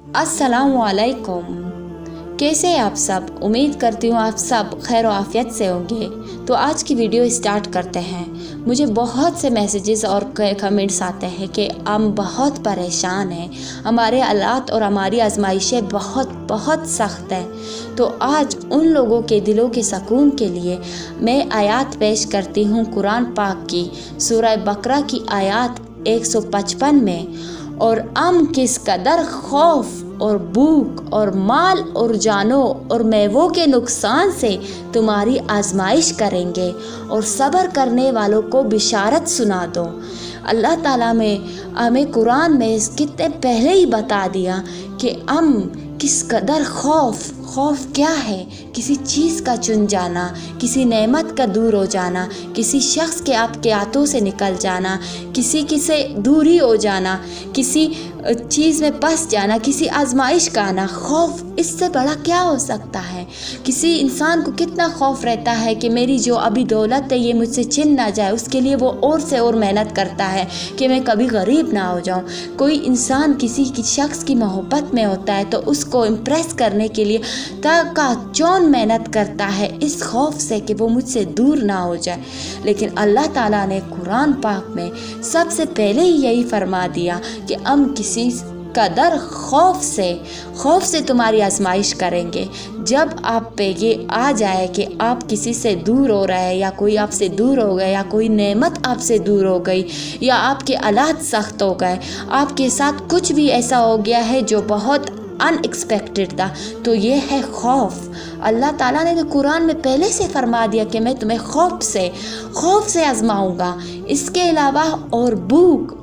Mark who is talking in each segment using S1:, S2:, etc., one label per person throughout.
S1: अस्सलाम वालेकुम। कैसे हैं आप सब? उम्मीद करती हूँ आप सब खैर आफियत से होंगे। तो आज की वीडियो स्टार्ट करते हैं। मुझे बहुत से मैसेजेस और कमेंट्स आते हैं कि हम बहुत परेशान हैं, हमारे हालात और हमारी आजमाइशें बहुत बहुत सख्त हैं। तो आज उन लोगों के दिलों के सुकून के लिए मैं आयत पेश करती हूँ कुरान पाक की सूरह बकरा की आयत 155 में। और हम किस कदर खौफ और भूख और माल और जानों और मेवों के नुकसान से तुम्हारी आजमाइश करेंगे और सब्र करने वालों को बिशारत सुना दो। अल्लाह ताला में हमें कुरान में कितने पहले ही बता दिया कि हम किस कदर खौफ क्या है? किसी चीज़ का चुन जाना, किसी नेमत का दूर हो जाना, किसी शख्स के आपके हाथों से निकल जाना, किसी से दूरी हो जाना, किसी चीज़ में फंस जाना, किसी आजमाइश का आना। खौफ इससे बड़ा क्या हो सकता है? किसी इंसान को कितना खौफ रहता है कि मेरी जो अभी दौलत है ये मुझसे छिन ना जाए, उसके लिए वो और से और मेहनत करता है कि मैं कभी गरीब ना हो जाऊं। कोई इंसान किसी शख्स की मोहब्बत में होता है तो उसको इम्प्रेस करने के लिए चौन मेहनत करता है इस खौफ से कि वो मुझसे दूर ना हो जाए। लेकिन अल्लाह ताला ने कुरान पाक में सबसे पहले ही यही फरमा दिया कि हम किसी कदर खौफ से तुम्हारी आजमाइश करेंगे। जब आप पे ये आ जाए कि आप किसी से दूर हो रहे हैं या कोई आपसे दूर हो गया या कोई नेमत आपसे दूर हो गई या आपके हालात सख्त हो गए, आपके साथ कुछ भी ऐसा हो गया है जो बहुत अनएक्सपेक्टेड था, तो ये है खौफ। अल्लाह ताला ने तो कुरान में पहले से फरमा दिया कि मैं तुम्हें खौफ से आजमाऊंगा। इसके अलावा और भूख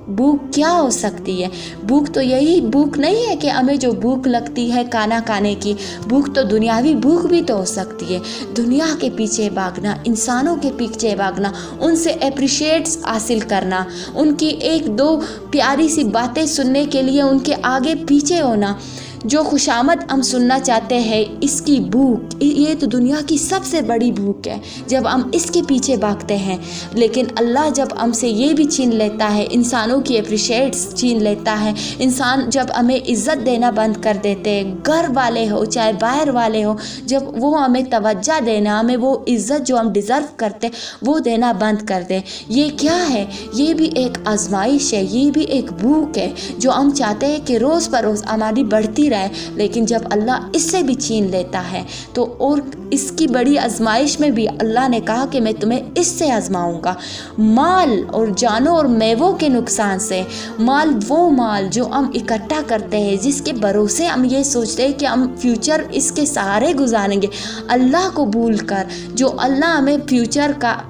S1: क्या हो सकती है? भूख तो यही भूख नहीं है कि हमें जो भूख लगती है खाना खाने की, भूख तो दुनियावी भूख भी तो हो सकती है। दुनिया के पीछे भागना, इंसानों के पीछे भागना, उनसे अप्रिशिएट्स हासिल करना, उनकी एक दो प्यारी सी बातें सुनने के लिए उनके आगे पीछे होना, जो खुशामद हम सुनना चाहते हैं, इसकी भूख, ये तो दुनिया की सबसे बड़ी भूख है जब हम इसके पीछे भागते हैं। लेकिन अल्लाह जब हमसे ये भी छीन लेता है, इंसानों की अप्रिशिएट्स छीन लेता है, इंसान जब हमें इज़्ज़त देना बंद कर देते हैं, घर वाले हो चाहे बाहर वाले हो, जब वो हमें तवज्जो देना, हमें वो इज़्ज़त जो हम डिज़र्व करते वो देना बंद कर दे, ये क्या है? ये भी एक आजमाइश है, ये भी एक भूख है जो हम चाहते हैं कि रोज़ बरोज़ हमारी बढ़ती रहे। लेकिन जब अल्लाह इससे भी छीन लेता है तो और इसकी बड़ी आजमाइश में भी अल्लाह ने कहा कि मैं तुम्हें इससे आजमाऊंगा, माल और जानों और मेवों के नुकसान से। वो माल जो हम इकट्ठा करते हैं, जिसके भरोसे हम ये सोचते हैं कि हम फ्यूचर इसके सहारे गुजारेंगे, अल्लाह को भूलकर, जो अल्लाह हमें फ्यूचर का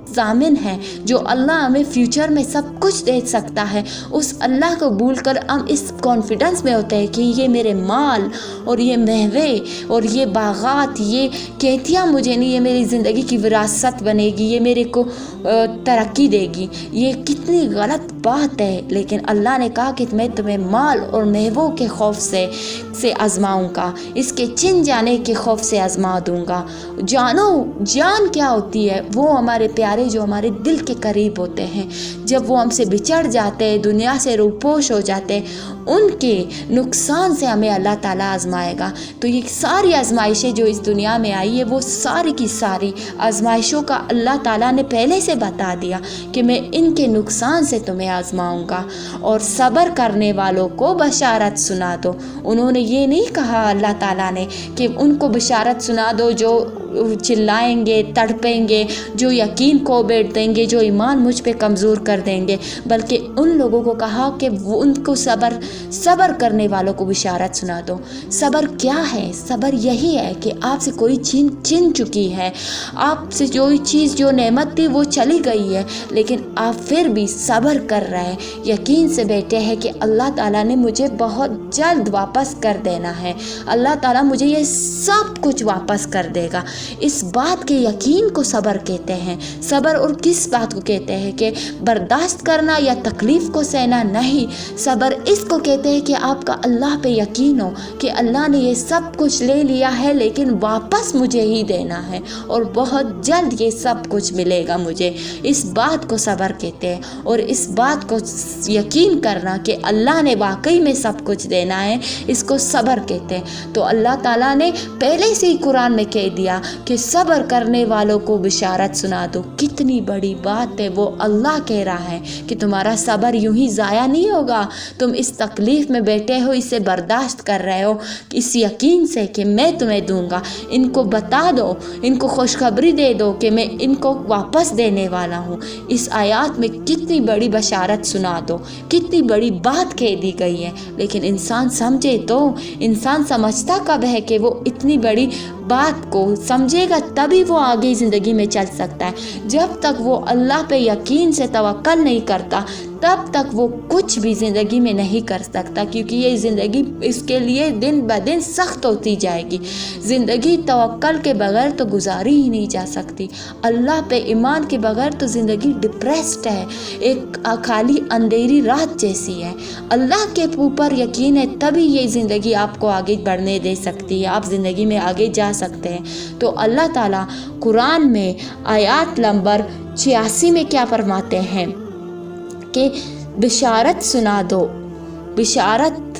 S1: ज़ामिन है, जो अल्लाह हमें फ्यूचर में सब कुछ दे सकता है, उस अल्लाह को भूलकर हम इस कॉन्फिडेंस में होते हैं कि ये मेरे माल और ये मेवे और ये बागात, ये खेतियाँ मुझे नहीं, ये मेरी ज़िंदगी की विरासत बनेगी, ये मेरे को तरक्की देगी। ये कितनी गलत बात है। लेकिन अल्लाह ने कहा कि मैं तुम्हें माल और मेवों के खौफ से आजमाऊंगा, इसके छिन जाने के खौफ से आजमा दूंगा। जान क्या होती है? वो हमारे प्यारे जो हमारे दिल के करीब होते हैं, जब वो हमसे बिछड़ जाते हैं, दुनिया से रूपोश हो जाते हैं, उनके नुकसान से हमें अल्लाह ताला आजमाएगा। तो ये सारी आजमाइशें जो इस दुनिया में आई है, वो सारी की सारी आजमाइशों का अल्लाह ताला ने पहले से बता दिया कि मैं इनके नुकसान से तुम्हें आजमाऊंगा और सब्र करने वालों को बशारत सुना दो। उन्होंने ये नहीं कहा अल्लाह ताला ने कि उनको बशारत सुना दो जो चिल्लाएंगे, तड़पेंगे, जो यकीन को बैठ देंगे, जो ईमान मुझ पे कमज़ोर कर देंगे, बल्कि उन लोगों को कहा कि वो उनको सब्र करने वालों को बिशारत सुना दो। सब्र क्या है? सब्र यही है कि आपसे कोई छीन चुकी है, आपसे जो चीज़, जो नेमत थी वो चली गई है, लेकिन आप फिर भी सब्र कर रहे हैं, यकीन से बैठे हैं कि अल्लाह ताला ने मुझे बहुत जल्द वापस कर देना है, अल्लाह ताला मुझे ये सब कुछ वापस कर देगा। इस बात के यकीन को सब्र कहते हैं। सब्र और किस बात को कहते हैं कि बर्दाश्त करना या तकलीफ़ को सहना नहीं, सब्र इसको کہتے ہیں کہ آپ کا اللہ پہ یقین ہو کہ اللہ نے یہ سب کچھ لے لیا ہے لیکن واپس مجھے ہی دینا ہے اور بہت جلد یہ سب کچھ ملے گا مجھے، اس بات کو صبر کہتے ہیں۔ اور اس بات کو یقین کرنا کہ اللہ نے واقعی میں سب کچھ دینا ہے، اس کو صبر کہتے ہیں۔ تو اللہ تعالیٰ نے پہلے سے ہی قرآن میں کہہ دیا کہ صبر کرنے والوں کو بشارت سنا دو۔ کتنی بڑی بات ہے، وہ اللہ کہہ رہا ہے کہ تمہارا صبر یوں ہی ضائع نہیں ہوگا، تم اس تکلیف میں بیٹھے ہو، اسے برداشت کر رہے ہو اس یقین سے کہ میں تمہیں دوں گا۔ ان کو بتا دو، ان کو خوشخبری دے دو کہ میں ان کو واپس دینے والا ہوں۔ اس آیات میں کتنی بڑی بشارت سنا دو، کتنی بڑی بات کہہ دی گئی ہے، لیکن انسان سمجھے تو، انسان سمجھتا کب ہے کہ وہ اتنی بڑی بات کو سمجھے گا تبھی وہ آگے زندگی میں چل سکتا ہے۔ جب تک وہ اللہ پہ یقین سے توکل نہیں کرتا تب تک وہ کچھ بھی زندگی میں نہیں کر سکتا، کیونکہ یہ زندگی اس کے لیے دن بدن سخت ہوتی جائے گی۔ زندگی توکل کے بغیر تو گزاری ہی نہیں جا سکتی۔ اللہ پہ ایمان کے بغیر تو زندگی ڈپریسڈ ہے، ایک خالی اندھیری رات جیسی ہے۔ اللہ کے اوپر یقین ہے تبھی یہ زندگی آپ کو آگے بڑھنے دے سکتی ہے، آپ زندگی میں آگے جا سکتے ہیں۔ تو اللہ تعالیٰ قرآن میں آیات نمبر 86 میں کیا فرماتے ہیں کہ بشارت سنا دو، بشارت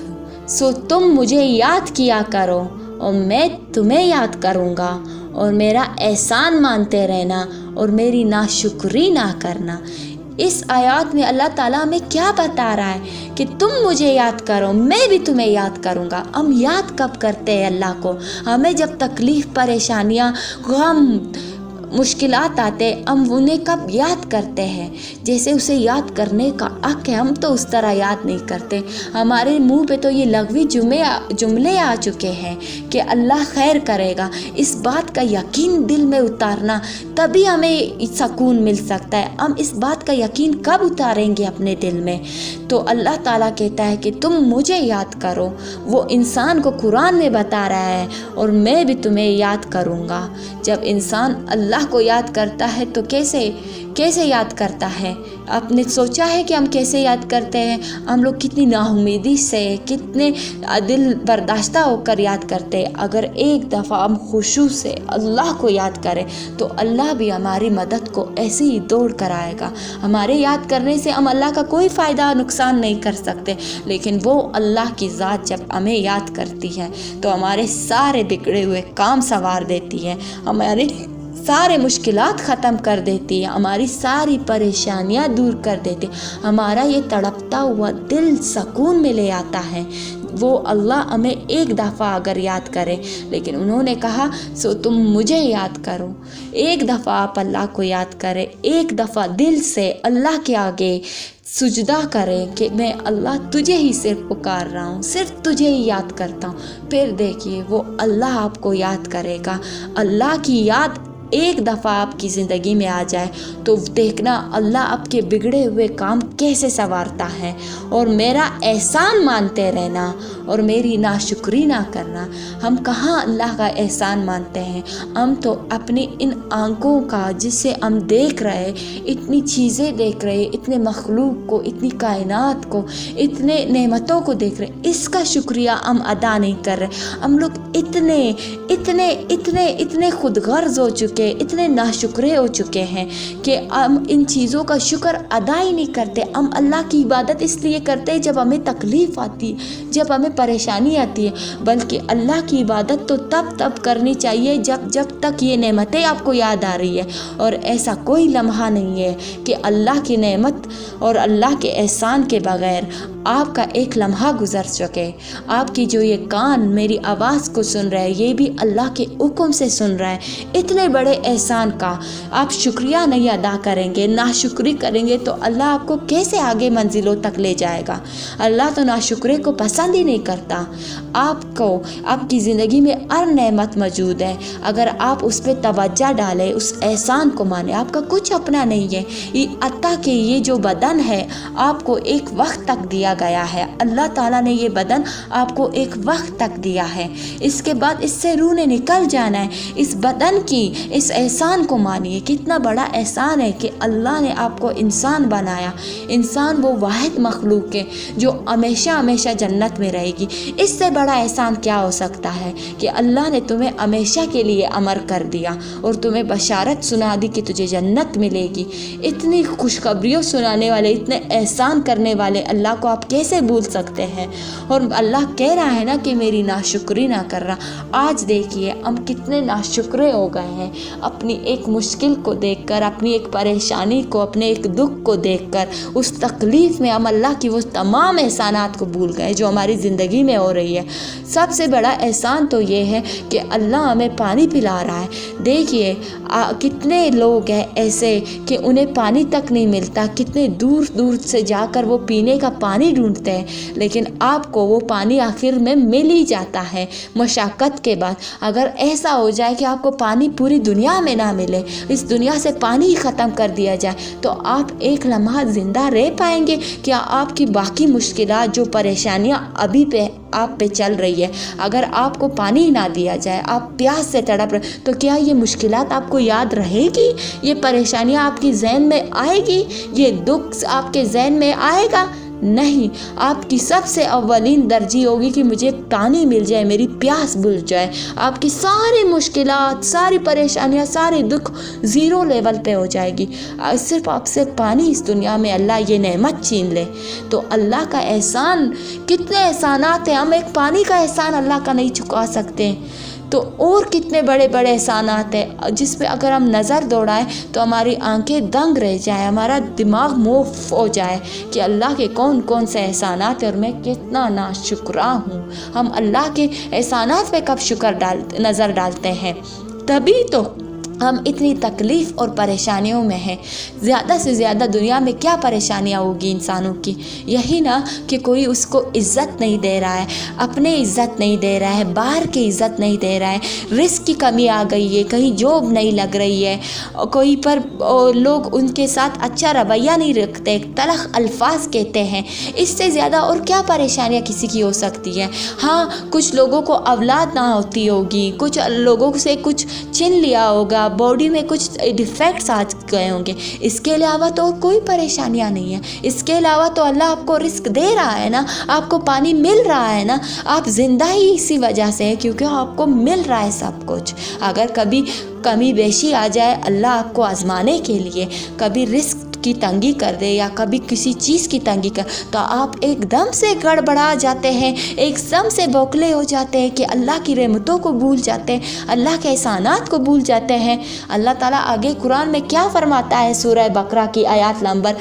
S1: سو تم مجھے یاد کیا کرو اور میں تمہیں یاد کروں گا، اور میرا احسان مانتے رہنا اور میری ناشکری نہ کرنا۔ اس آیات میں اللہ تعالیٰ ہمیں کیا بتا رہا ہے کہ تم مجھے یاد کرو، میں بھی تمہیں یاد کروں گا۔ ہم یاد کب کرتے ہیں اللہ کو؟ ہمیں جب تکلیف، پریشانیاں، غم، مشکلات آتے ہم انہیں کب یاد کرتے ہیں؟ جیسے اسے یاد کرنے کا حق ہے، ہم تو اس طرح یاد نہیں کرتے۔ ہمارے منہ پہ تو یہ لغوی جملے آ چکے ہیں کہ اللہ خیر کرے گا۔ اس بات کا یقین دل میں اتارنا تبھی ہمیں سکون مل سکتا ہے۔ ہم اس بات کا یقین کب اتاریں گے اپنے دل میں؟ تو اللہ تعالیٰ کہتا ہے کہ تم مجھے یاد کرو، وہ انسان کو قرآن میں بتا رہا ہے، اور میں بھی تمہیں یاد کروں گا۔ جب انسان اللہ کو یاد کرتا ہے تو کیسے یاد کرتا ہے؟ آپ نے سوچا ہے کہ ہم کیسے یاد کرتے ہیں؟ ہم لوگ کتنی ناامیدی سے، کتنے دل برداشتہ ہو کر یاد کرتے ہیں۔ اگر ایک دفعہ ہم خشوع سے اللہ کو یاد کریں تو اللہ بھی ہماری مدد کو ایسے ہی دوڑ کر آئے گا۔ ہمارے یاد کرنے سے ہم اللہ کا کوئی فائدہ نقصان نہیں کر سکتے، لیکن وہ اللہ کی ذات جب ہمیں یاد کرتی ہے تو ہمارے سارے بگڑے ہوئے کام سنوار دیتی ہے، ہمارے سارے مشکلات ختم کر دیتی ہے، ہماری ساری پریشانیاں دور کر دیتی ہے، ہمارا یہ تڑپتا ہوا دل سکون میں لے آتا ہے۔ وہ اللہ ہمیں ایک دفعہ اگر یاد کرے، لیکن انہوں نے کہا سو تم مجھے یاد کرو۔ ایک دفعہ آپ اللہ کو یاد کریں، ایک دفعہ دل سے اللہ کے آگے سجدہ کریں کہ میں اللہ تجھے ہی صرف پکار رہا ہوں، صرف تجھے ہی یاد کرتا ہوں۔ پھر دیکھیے وہ اللہ آپ کو یاد کرے گا۔ اللہ کی یاد ایک دفعہ آپ کی زندگی میں آ جائے تو دیکھنا اللہ آپ کے بگڑے ہوئے کام کیسے سنوارتا ہے۔ اور میرا احسان مانتے رہنا اور میری ناشکری نہ کرنا۔ ہم کہاں اللہ کا احسان مانتے ہیں؟ ہم تو اپنی ان آنکھوں کا، جس سے ہم دیکھ رہے، اتنی چیزیں دیکھ رہے، اتنے مخلوق کو، اتنی کائنات کو، اتنے نعمتوں کو دیکھ رہے، اس کا شکریہ ہم ادا نہیں کر رہے۔ ہم لوگ اتنے خود غرض ہو چکے، اتنے ناشکرے ہو چکے ہیں کہ ہم ان چیزوں کا شکر ادا ہی نہیں کرتے۔ ہم اللہ کی عبادت اس لیے کرتے ہیں جب ہمیں تکلیف آتی ہے، جب ہمیں پریشانی آتی ہے، بلکہ اللہ کی عبادت تو تب کرنی چاہیے جب تک یہ نعمتیں آپ کو یاد آ رہی ہے۔ اور ایسا کوئی لمحہ نہیں ہے کہ اللہ کی نعمت اور اللہ کے احسان کے بغیر آپ کا ایک لمحہ گزر سکے۔ آپ کی جو یہ کان میری آواز کو سن رہے ہیں، یہ بھی اللہ کے حکم سے سن رہا ہے۔ اتنے بڑے احسان کا آپ شکریہ نہیں ادا کریں گے، ناشکری کریں گے، تو اللہ آپ کو کیسے آگے منزلوں تک لے جائے گا؟ اللہ تو ناشکرے کو پسند ہی نہیں کرتا۔ آپ کی زندگی میں ہر نعمت موجود ہے، اگر آپ اس پہ توجہ ڈالیں، اس احسان کو مانیں۔ آپ کا کچھ اپنا نہیں ہے، حتیٰ کہ یہ جو بدن ہے آپ کو ایک وقت تک دیا گیا ہے۔ اللہ تعالیٰ نے یہ بدن آپ کو ایک وقت تک دیا ہے، اس کے بعد اس سے روح نے نکل جانا ہے۔ اس بدن کی اس احسان کو مانیے. کتنا بڑا احسان ہے کہ اللہ نے آپ کو انسان بنایا. انسان وہ واحد مخلوق ہے جو ہمیشہ ہمیشہ جنت میں رہے گی. اس سے بڑا احسان کیا ہو سکتا ہے کہ اللہ نے تمہیں ہمیشہ کے لیے امر کر دیا اور تمہیں بشارت سنا دی کہ تجھے جنت ملے گی. اتنی خوشخبریوں سنانے والے، اتنے احسان کرنے والے اللہ کو آپ کیسے بھول سکتے ہیں؟ اور اللہ کہہ رہا ہے نا کہ میری ناشکری نہ کر رہا. آج دیکھیے ہم کتنے ناشکرے ہو گئے ہیں اپنی ایک مشکل کو دیکھ کر، اپنی ایک پریشانی کو، اپنے ایک دکھ کو دیکھ کر. اس تکلیف میں ہم اللہ کی وہ تمام احسانات کو بھول گئے جو ہماری زندگی میں ہو رہی ہے. سب سے بڑا احسان تو یہ ہے کہ اللہ ہمیں پانی پلا رہا ہے. دیکھیے کتنے لوگ ہیں ایسے کہ انہیں پانی تک نہیں ملتا، کتنے دور دور سے جا کر وہ پینے کا پانی ڈھونڈتے ہیں، لیکن آپ کو وہ پانی آخر میں مل ہی جاتا ہے مشقت کے بعد. اگر ایسا ہو جائے کہ آپ کو پانی پوری دنیا میں نہ ملے، اس دنیا سے پانی ہی ختم کر دیا جائے، تو آپ ایک لمحہ زندہ رہ پائیں گے؟ کیا آپ کی باقی مشکلات، جو پریشانیاں ابھی آپ پہ چل رہی ہے، اگر آپ کو پانی نہ دیا جائے، آپ پیاس سے تڑپ رہے، تو کیا یہ مشکلات آپ کو یاد رہے گی؟ یہ پریشانیاں آپ کی ذہن میں آئے گی؟ یہ دکھ آپ کے ذہن میں آئے گا؟ نہیں. آپ کی سب سے اولین ترجیح ہوگی کہ مجھے پانی مل جائے، میری پیاس بجھ جائے. آپ کی ساری مشکلات، ساری پریشانیاں، سارے دکھ زیرو لیول پہ ہو جائے گی. صرف آپ سے پانی اس دنیا میں اللہ یہ نعمت چھین لے. تو اللہ کا احسان، کتنے احسانات ہیں، ہم ایک پانی کا احسان اللہ کا نہیں چکا سکتے، تو اور کتنے بڑے بڑے احسانات ہیں جس پہ اگر ہم نظر دوڑائیں تو ہماری آنکھیں دنگ رہ جائیں، ہمارا دماغ موف ہو جائے کہ اللہ کے کون کون سے احسانات ہیں اور میں کتنا ناشکرا ہوں. ہم اللہ کے احسانات پہ کب نظر ڈالتے ہیں؟ تبھی تو ہم اتنی تکلیف اور پریشانیوں میں ہیں. زیادہ سے زیادہ دنیا میں کیا پریشانیاں ہوگی انسانوں کی؟ یہی نا کہ کوئی اس کو عزت نہیں دے رہا ہے، اپنے عزت نہیں دے رہا ہے، باہر کی عزت نہیں دے رہا ہے، رزق کی کمی آ گئی ہے، کہیں جاب نہیں لگ رہی ہے، کوئی پر لوگ ان کے ساتھ اچھا رویہ نہیں رکھتے، تلخ الفاظ کہتے ہیں. اس سے زیادہ اور کیا پریشانیاں کسی کی ہو سکتی ہے؟ ہاں، کچھ لوگوں کو اولاد نہ ہوتی ہوگی، کچھ لوگوں سے کچھ چھین لیا ہوگا، باڈی میں کچھ ڈیفیکٹس آ گئے ہوں گے. اس کے علاوہ تو کوئی پریشانیاں نہیں ہیں. اس کے علاوہ تو اللہ آپ کو رزق دے رہا ہے نا، آپ کو پانی مل رہا ہے نا. آپ زندہ ہی اسی وجہ سے ہیں کیونکہ آپ کو مل رہا ہے سب کچھ. اگر کبھی کمی بیشی آ جائے، اللہ آپ کو آزمانے کے لیے کبھی رزق کی تنگی کر دے یا کبھی کسی چیز کی تنگی کر، تو آپ ایک دم سے گڑبڑا جاتے ہیں، ایک دم سے بوکھلے ہو جاتے ہیں کہ اللہ کی رحمتوں کو بھول جاتے ہیں، اللہ کے احسانات کو بھول جاتے ہیں. اللہ تعالیٰ آگے قرآن میں کیا فرماتا ہے؟ سورہ بقرہ کی آیات نمبر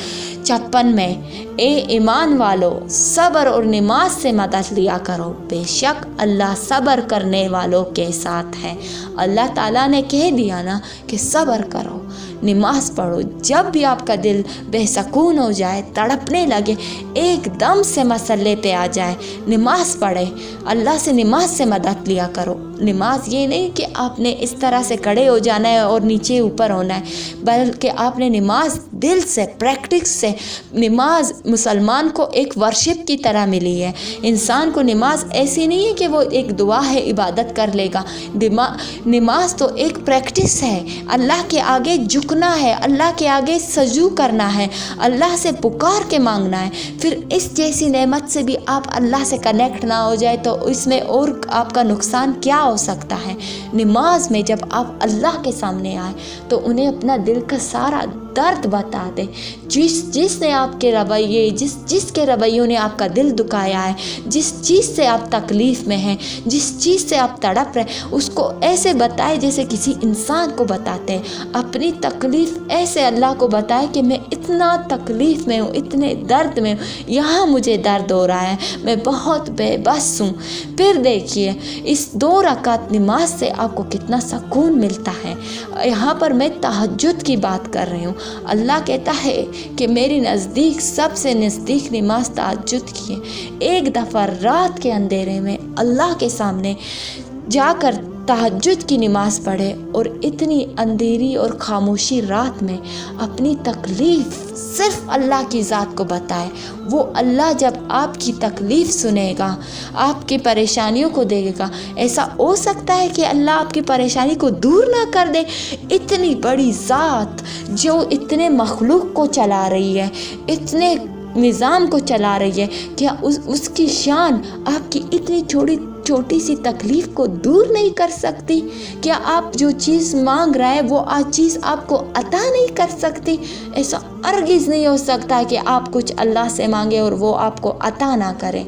S1: 56 میں، اے ایمان والو، صبر اور نماز سے مدد لیا کرو، بے شک اللہ صبر کرنے والوں کے ساتھ ہے. اللہ تعالیٰ نے کہہ دیا نا کہ صبر کرو، نماز پڑھو. جب بھی آپ کا دل بے سکون ہو جائے، تڑپنے لگے، ایک دم سے مسئلے پہ آ جائے، نماز پڑھے، اللہ سے نماز سے مدد لیا کرو. نماز یہ نہیں کہ آپ نے اس طرح سے کھڑے ہو جانا ہے اور نیچے اوپر ہونا ہے، بلکہ آپ نے نماز دل سے، پریکٹس سے. نماز مسلمان کو ایک ورشپ کی طرح ملی ہے. انسان کو نماز ایسی نہیں ہے کہ وہ ایک دعا ہے، عبادت کر لے گا. نماز تو ایک پریکٹس ہے، اللہ کے آگے جھکنا ہے، اللہ کے آگے سجو کرنا ہے، اللہ سے پکار کے مانگنا ہے. پھر اس جیسی نعمت سے بھی آپ اللہ سے کنیکٹ نہ ہو جائے تو اس میں اور آپ کا نقصان کیا ہو سکتا ہے؟ نماز میں جب آپ اللہ کے سامنے آئے تو انہیں اپنا دل کا سارا درد بتا دیں. جس نے آپ کے رویے، جس کے رویوں نے آپ کا دل دکھایا ہے، جس چیز سے آپ تکلیف میں ہیں، جس چیز سے آپ تڑپ رہے، اس کو ایسے بتائے جیسے کسی انسان کو بتاتے ہیں. اپنی تکلیف ایسے اللہ کو بتائے کہ میں اتنا تکلیف میں ہوں، اتنے درد میں ہوں، یہاں مجھے درد ہو رہا ہے، میں بہت بے بس ہوں. پھر دیکھیے اس 2 رکعت نماز سے آپ کو کتنا سکون ملتا ہے. یہاں پر میں تہجد کی بات کر رہی ہوں. اللہ کہتا ہے کہ میری نزدیک سب سے نزدیک نماز تہجد کی ہے. ایک دفعہ رات کے اندھیرے میں اللہ کے سامنے جا کر तहज्जुद की नमाज़ पढ़े और इतनी अंधेरी और खामोशी रात में अपनी तकलीफ़ सिर्फ़ अल्लाह की ज़ात को बताए। वो अल्लाह जब आपकी तकलीफ़ सुनेगा, आपकी परेशानियों को देखेगा, ऐसा हो सकता है कि अल्लाह आपकी परेशानी को दूर ना कर दे। इतनी बड़ी ज़ात जो इतने मखलूक को चला रही है, इतने निज़ाम को चला रही है, क्या उसकी शान आपकी इतनी छोटी सी तकलीफ़ को दूर नहीं कर सकती? क्या आप जो चीज़ मांग रहा है वो आज चीज़ आपको अता नहीं कर सकती? ऐसा हरगिज़ नहीं हो सकता कि आप कुछ अल्लाह से मांगे और वो आपको अता ना करें।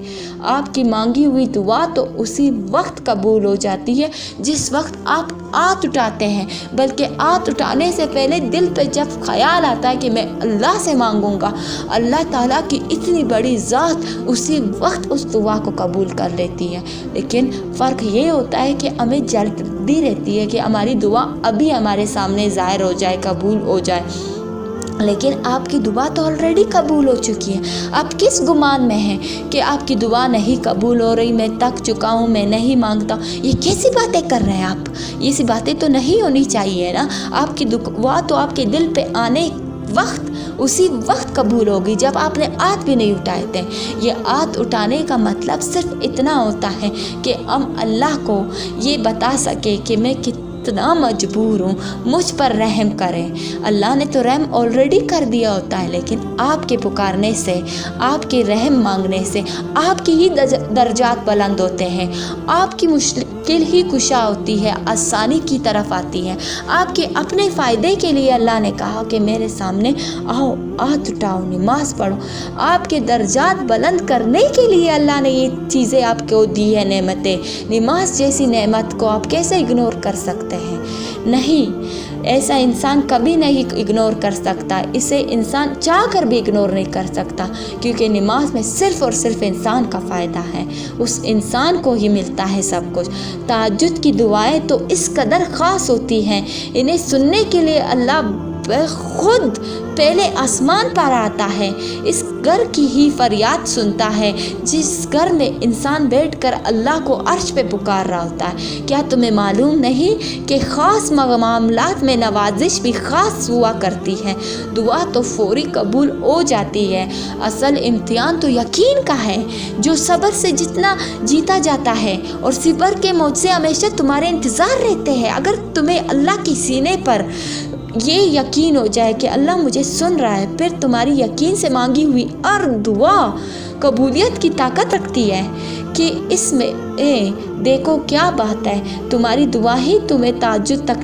S1: आपकी मांगी हुई दुआ तो उसी वक्त कबूल हो जाती है जिस वक्त आप हाथ उठाते हैं, बल्कि हाथ उठाने से पहले दिल पे जब ख्याल आता है कि मैं अल्लाह से मांगूंगा, अल्लाह ताला की इतनी बड़ी ज़ात उसी वक्त उस दुआ को कबूल कर लेती है। लेकिन फ़र्क ये होता है कि हमें जल्दी रहती है कि हमारी दुआ अभी हमारे सामने ज़ाहिर हो जाए, कबूल हो जाए। लेकिन आपकी दुआ तो ऑलरेडी कबूल हो चुकी है। आप किस गुमान में हैं कि आपकी दुआ नहीं कबूल हो रही, मैं थक चुका हूँ, मैं नहीं मांगता? ये कैसी बातें कर रहे हैं आप? ये सी बातें तो नहीं होनी चाहिए ना। आपकी दुआ तो आपके दिल पे आने वक्त उसी वक्त कबूल होगी जब आपने हाथ भी नहीं उठाए थे। ये हाथ उठाने का मतलब सिर्फ इतना होता है कि हम अल्लाह को ये बता सके कि मैं कितना मजबूर हूँ, मुझ पर रहम करें। अल्लाह ने तो रहम ऑलरेडी कर दिया होता है, लेकिन आपके पुकारने से, आपके रहम मांगने से आपकी ही दर्जात बुलंद होते हैं, आपकी मुश्किल ही कुशा होती है, आसानी की तरफ आती है। आपके अपने फ़ायदे के लिए अल्लाह ने कहा कि मेरे सामने आओ, हाथ उठाओ, नमाज पढ़ो। आपके दर्जात बुलंद करने के लिए अल्लाह ने ये चीज़ें आपको दी है, नेमतें। नमाज जैसी नेमत को आप कैसे इग्नोर कर सकते हैं? नहीं, ऐसा इंसान कभी नहीं इग्नोर कर सकता। इसे इंसान चाह कर भी इग्नोर नहीं कर सकता, क्योंकि नमाज में सिर्फ़ और सिर्फ इंसान का फ़ायदा है, उस इंसान को ही मिलता है सब कुछ। तहज्जुद की दुआएं तो इस कदर ख़ास होती हैं, इन्हें सुनने के लिए अल्लाह खुद पहले आसमान पर आता है, इस घर की ही फरियाद सुनता है जिस घर में इंसान बैठकर अल्लाह को अर्श पे पुकार रहा होता है। क्या तुम्हें मालूम नहीं कि ख़ास मामलात में नवाजिश भी ख़ास हुआ करती है? दुआ तो फौरी कबूल हो जाती है। असल इम्तिहान तो यकीन का है, जो सब्र से जितना जीता जाता है, और सब्र के मौजे हमेशा तुम्हारे इंतज़ार रहते हैं। अगर तुम्हें अल्लाह के सीने पर ये यकीन हो जाए कि अल्लाह मुझे सुन रहा है, फिर तुम्हारी यकीन से मांगी हुई हर दुआ कबूलियत की ताकत रखती है कि इसमें देखो क्या बात है, तुम्हारी दुआ ही तुम्हें तहज्जुद तक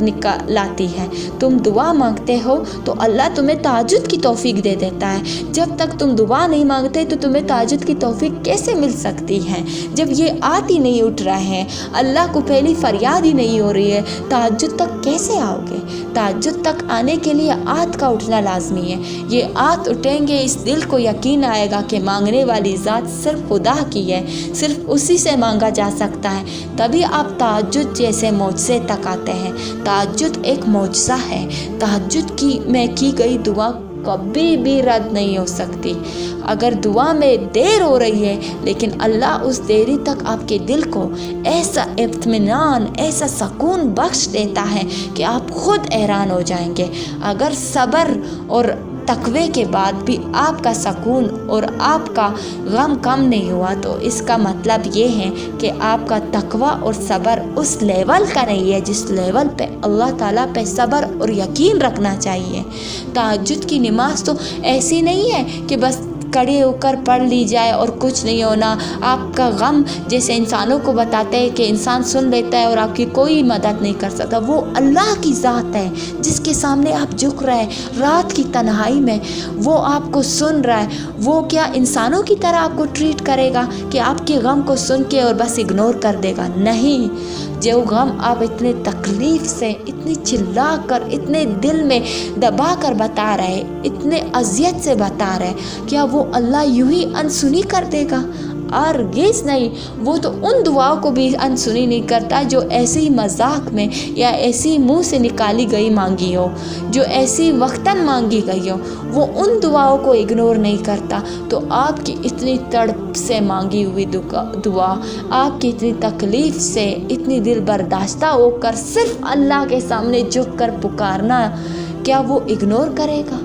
S1: लाती है। तुम दुआ मांगते हो तो अल्लाह तुम्हें तहज्जुद की तौफीक दे देता है। जब तक तुम दुआ नहीं मांगते तो तुम्हें तहज्जुद की तौफीक कैसे मिल सकती है? जब ये हाथ ही नहीं उठ रहा है, अल्लाह को पहली फरियाद ही नहीं हो रही है, तहज्जुद तक कैसे आओगे? तहज्जुद तक आने के लिए हाथ का उठना लाजमी है। ये हाथ उठेंगे, इस दिल को यकीन आएगा कि मांगने वाली ज़ात सिर्फ खुदा की है, सिर्फ उसी से मांगा जा सकता है। तभी आप तहज्जुद जैसे मौजज़े तक आते हैं। तहज्जुद एक मौजज़ा है। तहज्जुद में की गई दुआ कभी भी रद्द नहीं हो सकती। अगर दुआ में देर हो रही है, लेकिन अल्लाह उस देरी तक आपके दिल को ऐसा इत्मीनान, ऐसा सुकून बख्श देता है कि आप खुद हैरान हो जाएंगे। अगर सब्र और तकवे के बाद भी आपका सुकून और आपका गम कम नहीं हुआ, तो इसका मतलब ये है कि आपका तकवा और सब्र उस लेवल का नहीं है जिस लेवल पे अल्लाह ताला पे सब्र और यकीन रखना चाहिए। तहज्जुद की नमाज तो ऐसी नहीं है कि बस खड़े होकर पढ़ ली जाए और कुछ नहीं होना। आपका गम जैसे इंसानों को बताते हैं कि इंसान सुन लेता है और आपकी कोई मदद नहीं कर सकता, वो अल्लाह की ज़ात है जिसके सामने आप झुक रहे हैं रात की तन्हाई में, वो आपको सुन रहा है। वो क्या इंसानों की तरह आपको ट्रीट करेगा कि आपके गम को सुन के और बस इग्नोर कर देगा? नहीं, जो गम आप इतने तकलीफ़ से, इतनी चिल्ला कर, इतने दिल में दबा कर बता रहे, इतने अजियत से बता रहे, क्या वो अल्लाह यूं ही अनसुनी कर देगा? हरगिज़ नहीं। वो तो उन दुआओं को भी अनसुनी नहीं करता जो ऐसे ही मजाक में या ऐसी मुंह से निकाली गई मांगी हो, जो ऐसी वक्तन मांगी गई हो, वो उन दुआओं को इग्नोर नहीं करता। तो आपकी इतनी तड़प से मांगी हुई दुआ, आपकी इतनी तकलीफ़ से इतनी दिल बर्दाश्ता होकर सिर्फ अल्लाह के सामने झुक कर पुकारना, क्या वो इग्नोर करेगा?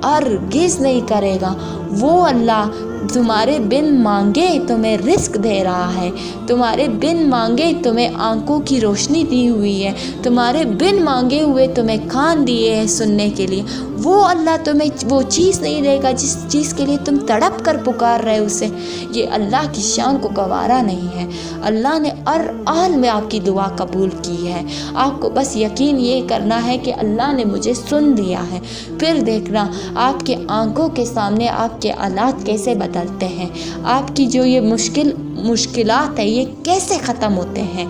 S1: हरगिज़ नहीं करेगा। वो अल्लाह तुम्हारे बिन मांगे तुम्हें रिस्क दे रहा है, तुम्हारे बिन मांगे तुम्हें आंखों की रोशनी दी हुई है, तुम्हारे बिन मांगे हुए तुम्हें कान दिए हैं सुनने के लिए। वो अल्लाह तुम्हें वो चीज़ नहीं देगा जिस चीज़ के लिए तुम तड़प कर पुकार रहे हो उसे। ये अल्लाह की शान को गवारा नहीं है। अल्लाह ने हर हाल में आपकी दुआ कबूल की है। आपको बस यकीन ये करना है कि अल्लाह ने मुझे सुन लिया है। फिर देखना आपके आंखों के सामने आपके हालात कैसे बदलते हैं, आपकी जो ये मुश्किलात है ये कैसे ख़त्म होते हैं।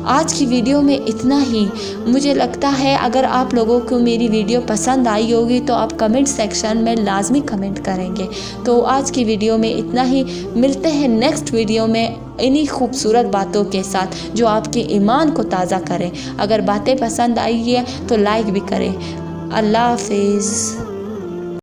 S1: आज की वीडियो में इतना ही। मुझे लगता है अगर आप लोगों को मेरी वीडियो पसंद आई होगी तो आप कमेंट सेक्शन में लाजमी कमेंट करेंगे। तो आज की वीडियो में इतना ही। मिलते हैं नेक्स्ट वीडियो में इन्हीं खूबसूरत बातों के साथ जो आपके ईमान को ताज़ा करें। अगर बातें पसंद आई है तो लाइक भी करें। अल्लाह हाफिज़।